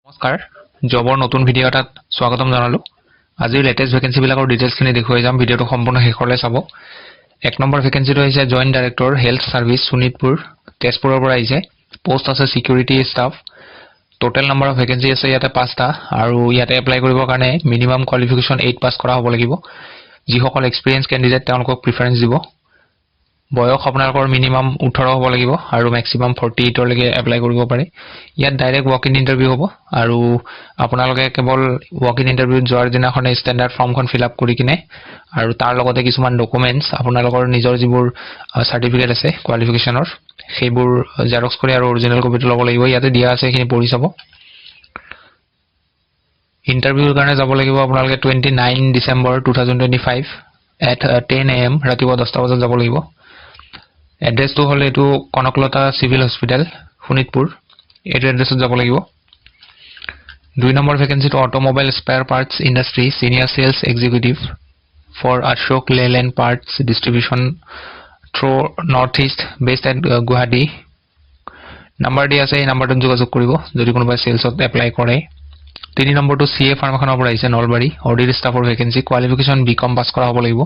নমস্কাৰ জবৰ নতুন ভিডিঅ' এটাত স্বাগতম জনালো আজি লেটেষ্ট ভেকেন্সি বিলাকৰ ডিটেইলছখিনি দেখুৱাই যাম ভিডিঅ'টো সম্পূৰ্ণ শেষলৈ চাব এক নম্বৰ ভেকেন্সিটো হৈছে joint director health service Sonitpur তেজপুৰৰ পৰা আহিছে পোষ্ট আছে security staff total number of vacancy আছে ইয়াতে 5টা আৰু ইয়াতে এপ্লাই কৰিবৰ কাৰণে মিনিমাম কোৱালিফিকেশন 8 পাস কৰা হ'ব লাগিব যিসকল এক্সপেৰিয়েন্স ক্যান্ডিডেট তেওঁলোকক প্ৰিফাৰেন্স দিব বয়স আপোনালোকৰ মিনিমাম 18 হ'ব লাগিব আৰু ম্যাক্সিমাম 48 লৈকে এপ্লাই কৰিব পাৰে ইয়াত ডাইৰেক্ট ওয়াক ইন ইন্টাৰভিউ হ'ব আৰু আপোনালোকে কেৱল ওয়াক ইন ইন্টাৰভিউত যোৱাৰ দিনাখনে ষ্টেণ্ডাৰ্ড ফৰ্মখন ফিল আপ কৰি কিনে আৰু তাৰ লগতে কিছুমান ডকুমেন্টছ আপোনালোকৰ নিজৰ যিবোৰ সাৰ্টিফিকেট আছে কোৱালিফিকেশনৰ সেইবোৰ জেৰক্স কৰি আৰু অৰিজিনাল কপিটো ল'ব লাগিব ইয়াতে দিয়া আছে এখিনি পঢ়ি চাব ইন্টাৰভিউৰ কাৰণে যাব লাগিব আপোনালোকে 29 ডিসেম্বৰ 2025 at 10 am ৰাতিপুৱা 10টা বজাত যাব লাগিব এড্ৰেছটো হলে এটো কনকলতা সিভিল হস্পিটেল শোণিতপুৰ এটো এড্ৰেছত যাব লাগিব 2 নম্বৰ ভেকেন্সিটো automobile spare parts industry senior sales executive for Ashok Leyland parts distribution through north east based at Guwahati number দি আছে এই নাম্বাৰটোত যোগাযোগ কৰিব যদি কোনোবাই সেলছত এপ্লাই কৰে 3 নম্বৰটো সিএ ফাৰ্মাখনৰ পৰা আহিছে নলবাৰী অডিট ষ্টাফৰ ভেকেন্সি কোৱালিফিকেশন বিকম পাস কৰা হ'ব লাগিব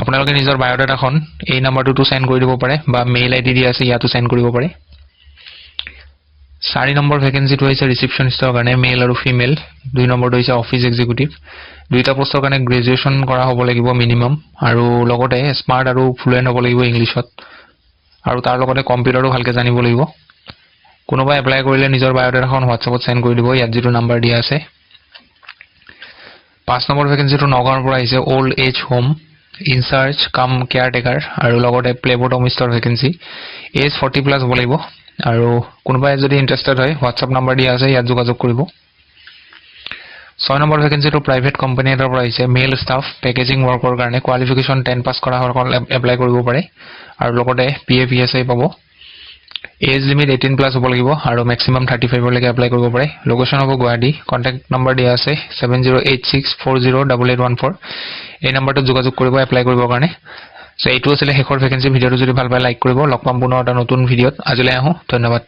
আপোনালোকে নিজৰ বায়োডাটাখন এই নাম্বাৰটো সেন্ড কৰি দিব পাৰে বা মেইল আইডি দি আছে ইয়াতো সেন্ড কৰিব পাৰে 4 নম্বৰ ভেকেন্সিটো হৈছে ৰিসেপশনিষ্টৰ কাৰণে মেল আৰু ফিমেল 2 নম্বৰটো হৈছে অফিস এক্সিকিউটিভ দুইটা পোষ্টৰ কাৰণে গ্ৰেজুৱেচন কৰা হ'ব লাগিব মিনিমাম আৰু লগতে স্মাৰ্ট আৰু ফ্লুয়েন্ট হ'ব লাগিব ইংলিশত আৰু তাৰ লগতে কম্পিউটাৰও ভালকে জানিব লাগিব কোনোবা এপ্লাই কৰিলে নিজৰ বায়োডাটাখন হোৱাটছএপত সেন্ড কৰি দিব ইয়াত যিটো নাম্বাৰ দিয়া আছে 5 নম্বৰ ভেকেন্সিটো নগাঁৱৰ পৰা আহিছে ওল্ড এজ হোম ইনচাৰ্জ কাম কেয়াৰটেকাৰ আৰু লগতে প্লেবটমিষ্টৰ ভেকেন্সি এজ 40 প্লাস হ'ব লাগিব আৰু কোনোবাই যদি ইন্টাৰেষ্টেড হয় হোৱাটছএপ নাম্বাৰ দিয়া আছে ইয়াত যোগাযোগ কৰিব 6 নম্বৰ ভেকেন্সিটো প্ৰাইভেট কোম্পানী এটাৰ পৰা আহিছে মেল ষ্টাফ পেকেজিং ওয়াৰ্কৰ কাৰণে কোৱালিফিকেশন 10 পাস কৰা হ'লে এপ্লাই কৰিব পাৰে আৰু লগতে পিএফইএছআই পাব এজ লিমিট 18 প্লাস হ'ব লাগিব আৰু ম্যাক্সিমাম 35 লৈকে এপ্লাই কৰিব পাৰে লোকেশন হ'ব গুৱাহাটী কন্টাক্ট নাম্বাৰ দিয়া আছে 7086408814 এই নাম্বাৰটোত যোগাযোগ কৰিব এপ্লাই কৰিবৰ কাৰণে সো এইটো আছিল শেষৰ ভেকেন্সি ভিডিঅটো যদি ভাল পায় লাইক কৰিব লগ পাম পুনৰ এটা নতুন ভিডিঅত আজিলৈ আহো ধন্যবাদ